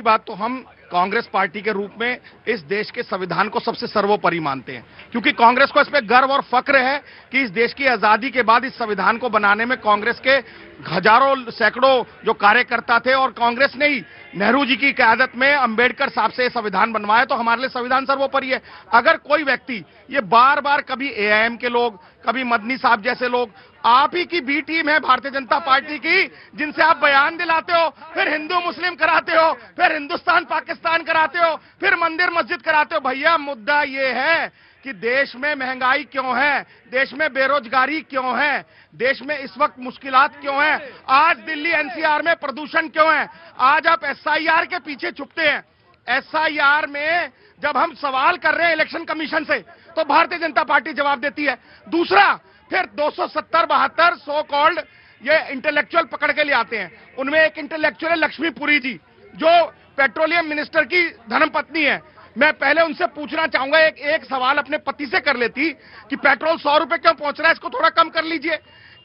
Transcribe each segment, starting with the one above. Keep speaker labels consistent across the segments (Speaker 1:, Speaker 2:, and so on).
Speaker 1: बात तो हम कांग्रेस पार्टी के रूप में इस देश के संविधान को सबसे सर्वोपरि मानते हैं, क्योंकि कांग्रेस को इस पे गर्व और फक्र है कि इस देश की आजादी के बाद इस संविधान को बनाने में कांग्रेस के हजारों सैकड़ों जो कार्यकर्ता थे और कांग्रेस ने ही नेहरू जी की क़यादत में अंबेडकर साहब से संविधान बनवाया, तो हमारे लिए संविधान सर्वोपरि है। अगर कोई व्यक्ति ये बार बार कभी एआईएम के लोग, कभी मदनी साहब जैसे लोग, आप ही की बी टीम है भारतीय जनता पार्टी की, जिनसे आप बयान दिलाते हो, फिर हिंदू मुस्लिम कराते हो, फिर हिंदुस्तान पाकिस्तान कराते हो, फिर मंदिर मस्जिद कराते हो। भैया मुद्दा ये है कि देश में महंगाई क्यों है, देश में बेरोजगारी क्यों है, देश में इस वक्त मुश्किलात क्यों है, आज दिल्ली एनसीआर में प्रदूषण क्यों है, आज आप एसआईआर के पीछे छुपते हैं। एसआईआर में जब हम सवाल कर रहे हैं इलेक्शन कमीशन से, तो भारतीय जनता पार्टी जवाब देती है। दूसरा, फिर 270-72 सो कॉल्ड ये इंटेलेक्चुअल पकड़ के ले आते हैं। उनमें एक इंटेलेक्चुअल है लक्ष्मीपुरी जी, जो पेट्रोलियम मिनिस्टर की धर्मपत्नी है। मैं पहले उनसे पूछना चाहूंगा, एक सवाल अपने पति से कर लेती कि पेट्रोल 100 रुपए क्यों पहुंच रहा है, इसको थोड़ा कम कर लीजिए।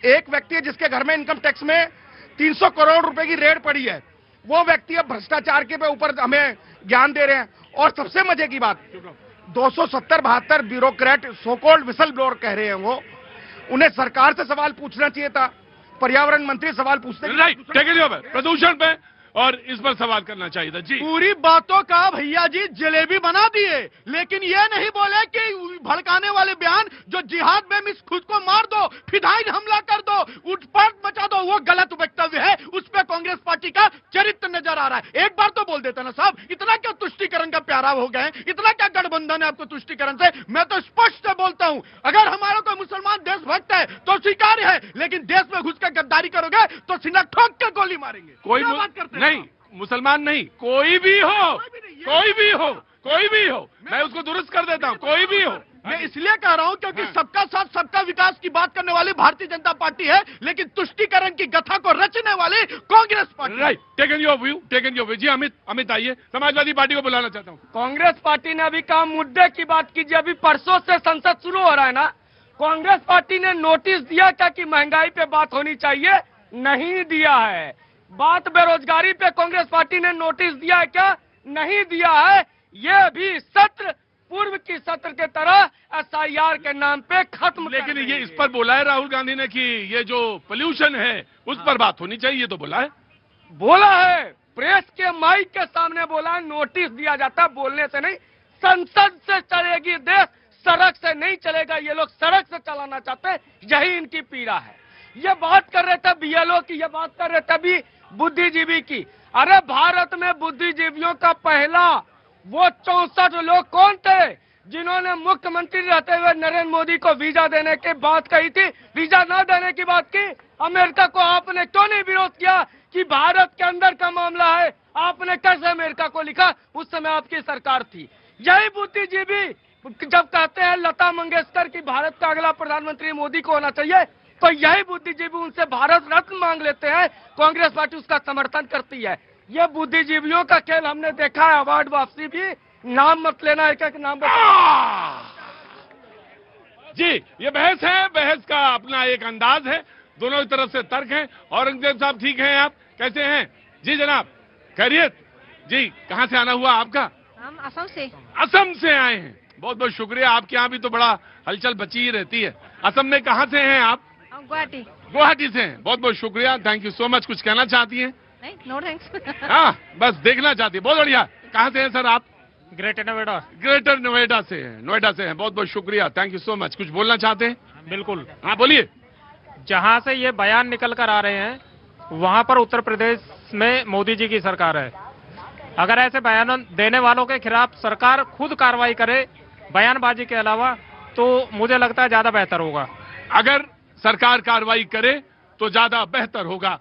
Speaker 1: एक व्यक्ति है जिसके घर में इनकम टैक्स में 300 करोड़ रुपए की रेड पड़ी है, वो व्यक्ति अब भ्रष्टाचार के ऊपर हमें ज्ञान दे रहे हैं। और सबसे मजे की बात, 270-72 bureaucrat so called whistle blower कह रहे हैं वो, उन्हें सरकार से सवाल पूछना चाहिए था। पर्यावरण मंत्री सवाल पूछते
Speaker 2: हैं प्रदूषण पे और इस पर सवाल करना चाहिए था जी।
Speaker 3: पूरी बातों का भैया जी जलेबी बना दिए, लेकिन ये नहीं बोले कि भड़काने वाले बयान जो जिहाद में मिस खुद को मार दो, फिदाइन हमला कर दो, उत्पात मचा दो, वो गलत वक्तव्य है। उस पर कांग्रेस पार्टी का चरित्र नजर आ रहा है। एक बार तो बोल देता ना साहब, इतना क्या तुष्टिकरण का प्यारा हो गए, इतना क्या गठबंधन है आपको तुष्टिकरण से। मैं तो स्पष्ट बोलता हूं, अगर हमारा कोई मुसलमान देशभक्त है तो स्वीकार्य है, लेकिन देश में घुसकर गद्दारी करोगे तो सीना ठोक कर गोली मारेंगे।
Speaker 2: कोई बात करते नहीं, मुसलमान नहीं, कोई भी हो, कोई भी हो, कोई भी हो, मैं उसको दुरुस्त कर देता हूँ, कोई भी हो।
Speaker 3: मैं इसलिए कह रहा हूं क्योंकि सबका साथ सबका विकास की बात करने वाली भारतीय जनता पार्टी है, लेकिन तुष्टिकरण की गथा को रचने वाली Congress party.
Speaker 2: Right, taken your view, taken your view. जी अमित आइए, समाजवादी पार्टी को बुलाना चाहता हूँ।
Speaker 4: कांग्रेस पार्टी ने अभी कहा मुद्दे की बात कीजिए। अभी परसों से संसद शुरू हो रहा है ना, कांग्रेस पार्टी ने नोटिस दिया क्या कि महंगाई पे बात होनी चाहिए? नहीं दिया है। बात बेरोजगारी पे कांग्रेस पार्टी ने नोटिस दिया है क्या? नहीं दिया है। ये भी सत्र पूर्व की सत्र के तरह एसआईआर के नाम पे खत्म।
Speaker 2: लेकिन ये इस पर बोला है राहुल गांधी ने कि ये जो पोल्यूशन है उस पर बात होनी चाहिए, ये तो बोला है।
Speaker 4: बोला है, प्रेस के माइक के सामने बोला है। नोटिस दिया जाता है, बोलने से नहीं। संसद से चलेगी देश, सड़क से नहीं चलेगा। ये लोग सड़क से चलाना चाहते हैं, यही इनकी पीड़ा है। ये बात कर रहे थे बीएलओ की, ये बात कर रहे थे अभी बुद्धिजीवी की। अरे भारत में बुद्धिजीवियों का पहला वो 64 लोग कौन थे जिन्होंने मुख्यमंत्री रहते हुए नरेंद्र मोदी को वीजा देने की बात कही थी, वीजा न देने की बात की? अमेरिका को आपने क्यों नहीं विरोध किया कि भारत के अंदर का मामला है? आपने कैसे अमेरिका को लिखा? उस समय आपकी सरकार थी। यही बुद्धिजीवी जब कहते हैं लता मंगेशकर की भारत का अगला प्रधानमंत्री मोदी को होना चाहिए, तो यही बुद्धिजीवी उनसे भारत रत्न मांग लेते हैं। कांग्रेस पार्टी उसका समर्थन करती है। ये बुद्धिजीवियों का खेल हमने देखा है। अवार्ड वापसी भी, नाम मत लेना, एक एक नाम
Speaker 2: जी। ये बहस है, बहस का अपना एक अंदाज है, दोनों की तरफ से तर्क है। औरंगजेब साहब ठीक हैं, आप कैसे हैं? जी जनाब, खैरियत जी। कहाँ से आना हुआ आपका?
Speaker 5: हम असम से।
Speaker 2: असम से आए हैं, बहुत बहुत शुक्रिया। आपके यहाँ भी तो बड़ा हलचल बची ही रहती है। असम में कहाँ से हैं आप?
Speaker 5: गुवाहाटी।
Speaker 2: गुवाहाटी से हैं, बहुत बहुत शुक्रिया, थैंक यू सो मच। कुछ कहना चाहती हैं?
Speaker 5: नहीं, नो थैंक्स।
Speaker 2: हाँ, बस देखना चाहती है, बहुत बढ़िया। कहाँ से हैं सर आप?
Speaker 6: ग्रेटर नोएडा।
Speaker 2: ग्रेटर नोएडा से हैं, नोएडा से हैं, बहुत बहुत शुक्रिया, थैंक यू सो मच। कुछ बोलना चाहते हैं?
Speaker 6: बिल्कुल।
Speaker 2: हाँ बोलिए।
Speaker 6: जहां से ये बयान निकल कर आ रहे हैं वहां पर उत्तर प्रदेश में मोदी जी की सरकार है। अगर ऐसे बयान देने वालों के खिलाफ सरकार खुद कार्रवाई करे बयानबाजी के अलावा, तो मुझे लगता है ज्यादा बेहतर होगा।
Speaker 2: अगर सरकार कार्रवाई करे तो ज्यादा बेहतर होगा,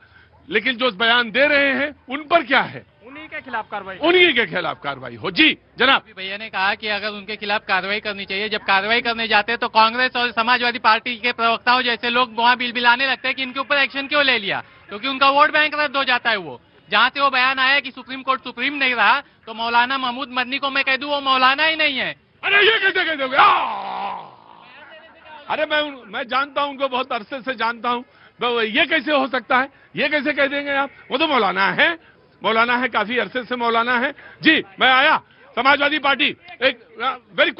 Speaker 2: लेकिन जो बयान दे रहे हैं उन पर क्या है?
Speaker 6: उन्हीं के खिलाफ कार्रवाई,
Speaker 2: उन्हीं के खिलाफ कार्रवाई हो। जी जनाब।
Speaker 7: भैया ने कहा कि अगर उनके खिलाफ कार्रवाई करनी चाहिए। जब कार्रवाई करने जाते हैं तो कांग्रेस और समाजवादी पार्टी के प्रवक्ताओं जैसे लोग वहां बिलबिलाने लगते हैं कि इनके ऊपर एक्शन क्यों ले लिया, क्योंकि उनका वोट बैंक रद्द हो जाता है। वो जहां से वो बयान आया कि सुप्रीम कोर्ट सुप्रीम नहीं रहा, तो मौलाना महमूद मदनी को मैं कह दूं वो मौलाना ही नहीं है।
Speaker 2: अरे ये कैसे कह दोगे? अरे मैं जानता हूं उनको, बहुत अरसे से जानता हूं। ये कैसे हो सकता है? ये कैसे कह देंगे आप? वो तो मौलाना है, मौलाना है, काफी अरसे से मौलाना है। जी मैं आया, समाजवादी पार्टी एक वेरी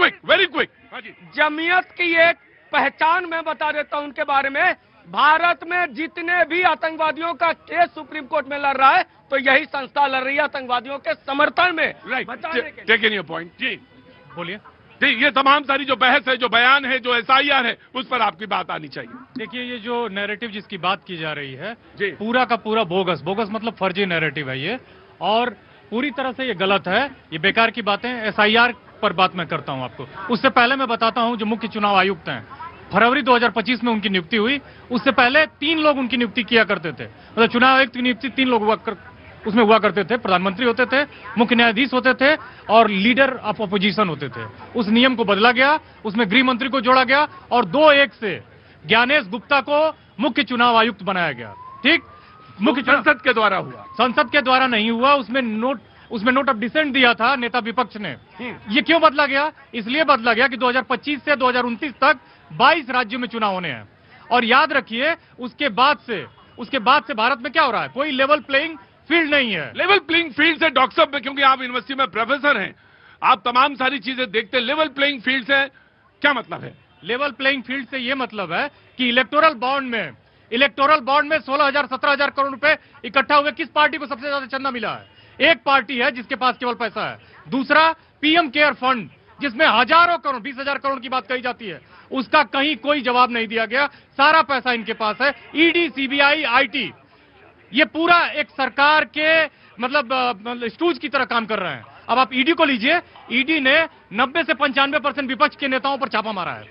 Speaker 2: क्विक। हाँ जी।
Speaker 4: जमीयत की एक पहचान मैं बता देता हूं उनके बारे में। भारत में जितने भी आतंकवादियों का केस सुप्रीम कोर्ट में लड़ रहा है तो यही संस्था लड़ रही है आतंकवादियों के समर्थन में।
Speaker 2: Right, take in your point. जी
Speaker 7: बोलिए।
Speaker 2: जी, ये तमाम सारी जो बहस है, जो बयान है, जो SIR है, उस पर आपकी बात आनी चाहिए।
Speaker 7: देखिए, ये जो नैरेटिव जिसकी बात की जा रही है
Speaker 2: जी।
Speaker 7: पूरा का पूरा बोगस मतलब फर्जी नैरेटिव है ये, और पूरी तरह से ये गलत है। ये बेकार की बातें। SIR पर बात मैं करता हूं आपको। उससे पहले मैं बताता हूं, जो मुख्य चुनाव आयुक्त हैं, फरवरी 2025 में उनकी नियुक्ति हुई। उससे पहले 3 लोग उनकी नियुक्ति किया करते थे। मतलब चुनाव आयुक्त की नियुक्ति 3 लोग उसमें हुआ करते थे। प्रधानमंत्री होते थे, मुख्य न्यायाधीश होते थे और लीडर ऑफ अपोजिशन होते थे। उस नियम को बदला गया, उसमें गृह मंत्री को जोड़ा गया और 2-1 से ज्ञानेश गुप्ता को मुख्य चुनाव आयुक्त बनाया गया। ठीक, मुख्य
Speaker 2: संसद के द्वारा हुआ।
Speaker 7: संसद के द्वारा नहीं हुआ। उसमें नोट ऑफ डिसेंट दिया था नेता विपक्ष ने। ये क्यों बदला गया? इसलिए बदला गया कि 2025 से 2029 तक 22 राज्यों में चुनाव होने हैं। और याद रखिए, उसके बाद से भारत में क्या हो रहा है? कोई लेवल प्लेइंग फील्ड नहीं है।
Speaker 2: लेवल प्लेइंग फील्ड से डॉक्टर साहब, क्योंकि आप यूनिवर्सिटी में प्रोफेसर हैं, आप तमाम सारी चीजें देखते हैं। लेवल प्लेइंग फील्ड से क्या मतलब है?
Speaker 7: लेवल प्लेइंग फील्ड से यह मतलब है कि इलेक्टोरल बॉन्ड में 16,000-17,000 करोड़ रुपए इकट्ठा हुए। किस पार्टी को सबसे ज्यादा चंदा मिला है? एक पार्टी है जिसके पास केवल पैसा है। दूसरा PM केयर फंड, जिसमें हजारों करोड़, 20,000 करोड़ की बात कही जाती है, उसका कहीं कोई जवाब नहीं दिया गया। सारा पैसा इनके पास है। ED, CBI, IT, ये पूरा एक सरकार के मतलब स्टूज की तरह काम कर रहे हैं। अब आप ED को लीजिए। ED ने 90 से 95% विपक्ष के नेताओं पर छापा मारा है।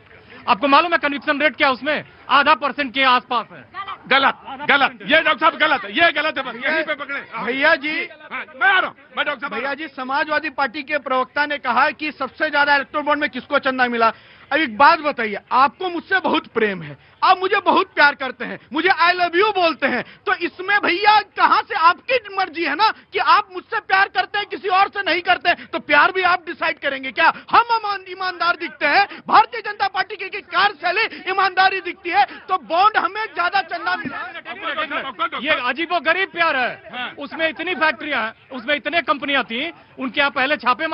Speaker 7: आपको मालूम है कन्विक्शन रेट क्या? उसमें 0.5% के आसपास है।
Speaker 2: गलत। ये डॉक्टर साहब गलत है, ये गलत है। बस यहीं पे पकड़े
Speaker 3: भैया जी।
Speaker 2: मैं आ रहा हूँ, मैं डॉक्टर साहब।
Speaker 3: भैया जी, समाजवादी पार्टी के प्रवक्ता ने कहा कि सबसे ज्यादा इलेक्टोरल बॉन्ड में किसको चंदा मिला। अब एक बात बताइए, आपको मुझसे बहुत प्रेम है, आप मुझे बहुत प्यार करते हैं, मुझे आई लव यू बोलते हैं, तो इसमें भैया कहां से आपकी मर्जी है ना कि आप मुझसे प्यार करते हैं, किसी और से नहीं करते हैं, तो प्यार भी आप डिसाइड करेंगे क्या? हम ईमानदार दिखते हैं, भारतीय जनता पार्टी की कार्यशैली ईमानदारी दिखती है, तो बॉन्ड हमें ज्यादा चंदा मिला।
Speaker 7: ये अजीबोगरीब प्यार है। उसमें इतनी फैक्ट्रियां, उसमें इतने कंपनियां थी, उनके यहाँ पहले छापे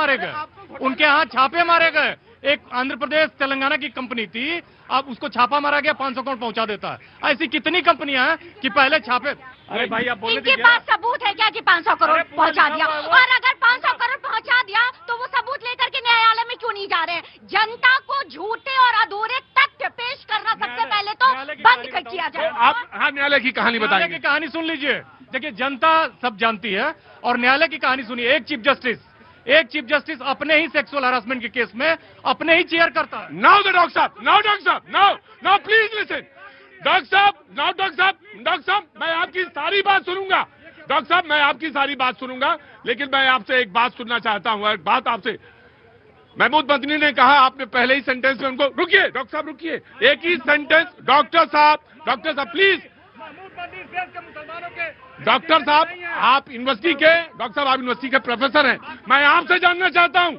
Speaker 7: मारे गए। एक आंध्र प्रदेश तेलंगाना की कंपनी थी, अब उसको छापा मारा गया, 500 करोड़ पहुंचा देता है। ऐसी कितनी कंपनियां हैं कि पहले छापे। अरे भाई, आप बोलने
Speaker 5: इनके पास सबूत है क्या कि 500 करोड़ पहुंचा दिया? और अगर 500 करोड़ पहुंचा दिया तो वो सबूत लेकर के न्यायालय में क्यों नहीं जा रहे हैं? जनता को झूठे और अधूरे तथ्य पेश करना सबसे पहले तो बंद कर किया जाए।
Speaker 2: आप हाँ, न्यायालय की कहानी बताइए।
Speaker 7: न्यायालय की कहानी सुन लीजिए। देखिए, जनता सब जानती है और न्यायालय की कहानी सुनिए। एक चीफ जस्टिस अपने ही सेक्सुअल हरासमेंट के केस में अपने ही चेयर करता है।
Speaker 2: नाउ डॉक्टर साहब, नाउ प्लीज लिसन। डॉक्टर साहब, मैं आपकी सारी बात सुनूंगा। डॉक्टर साहब, मैं आपकी सारी बात सुनूंगा, लेकिन मैं आपसे एक बात सुनना चाहता हूं। एक बात आपसे, महमूद मदनी ने कहा, आपने पहले ही सेंटेंस में उनको, रुकिए डॉक्टर साहब, रुकिए, एक ही सेंटेंस। डॉक्टर साहब प्लीज। डॉक्टर साहब, आप यूनिवर्सिटी के प्रोफेसर हैं। मैं आपसे जानना चाहता हूं,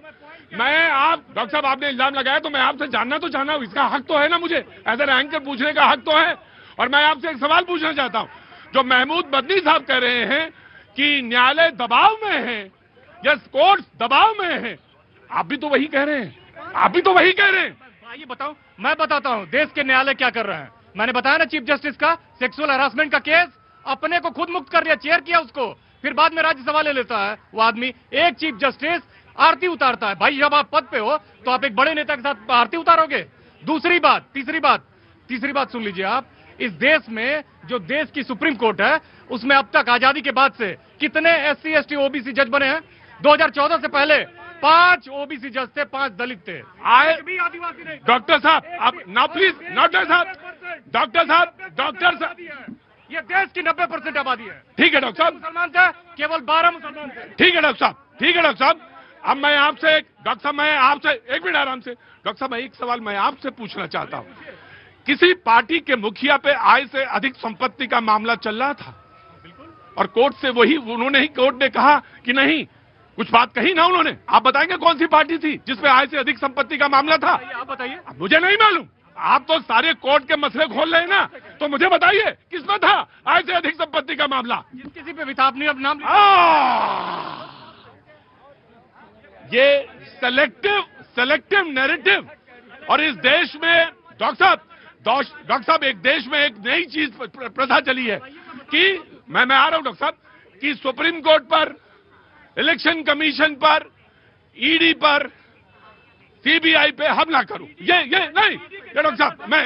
Speaker 2: डॉक्टर साहब, आपने इल्जाम लगाया तो मैं आपसे जानना तो चाहना हूं। इसका हक तो है ना मुझे, एज एन एंकर पूछने का हक तो है। और मैं आपसे एक सवाल पूछना चाहता हूं। जो महमूद मदनी साहब कह रहे हैं कि न्यायालय दबाव में है या कोर्ट दबाव में है, आप भी तो वही कह रहे हैं।
Speaker 7: आइए बताओ, मैं बताता हूं देश के न्यायालय क्या कर रहे हैं। मैंने बताया ना, चीफ जस्टिस का सेक्सुअल हरासमेंट का केस अपने को खुद मुक्त कर दिया, चेयर किया उसको, फिर बाद में राज्यसभा ले लेता है वो आदमी। एक चीफ जस्टिस आरती उतारता है। भाई, जब आप पद पे हो तो आप एक बड़े नेता के साथ आरती उतारोगे? तीसरी बात सुन लीजिए आप। इस देश में जो देश की सुप्रीम कोर्ट है, उसमें अब तक आजादी के बाद से कितने SC, ST, OBC जज बने हैं? 2014 से पहले 5 OBC जज थे, 5 दलित थे,
Speaker 2: आए
Speaker 7: भी आदिवासी नहीं।
Speaker 2: डॉक्टर साहब, आप नाउ प्लीज, डॉक्टर साहब,
Speaker 7: ये देश की 90% आबादी है।
Speaker 2: ठीक है डॉक्टर साहब,
Speaker 7: मुसलमान थे, केवल 12 मुसलमान थे।
Speaker 2: ठीक है डॉक्टर साहब। अब मैं आपसे एक मिनट आराम से। डॉक्टर साहब, एक सवाल मैं आपसे पूछना चाहता हूं। किसी पार्टी के मुखिया पे आय से अधिक संपत्ति का मामला चल रहा था और कोर्ट से कोर्ट ने कहा कि नहीं, कुछ बात कही ना उन्होंने। आप बताएंगे कौन सी पार्टी थी जिसपे आय से अधिक संपत्ति का मामला था?
Speaker 7: आप बताइए।
Speaker 2: मुझे नहीं मालूम। आप तो सारे कोर्ट के मसले खोल रहे हैं ना। तो मुझे बताइए किसमें था आय से अधिक संपत्ति का मामला?
Speaker 4: जिस किसी पे भी था, आपने अब नाम
Speaker 2: ये सेलेक्टिव नैरेटिव। और इस देश में डॉक्टर साहब एक देश में एक नई चीज प्रथा चली है कि मैं आ रहा हूं डॉक्टर साहब, कि सुप्रीम कोर्ट पर, इलेक्शन कमीशन पर, ईडी पर, सीबीआई पे हमला करूं। ये नहीं, ये डॉक्टर साहब मैं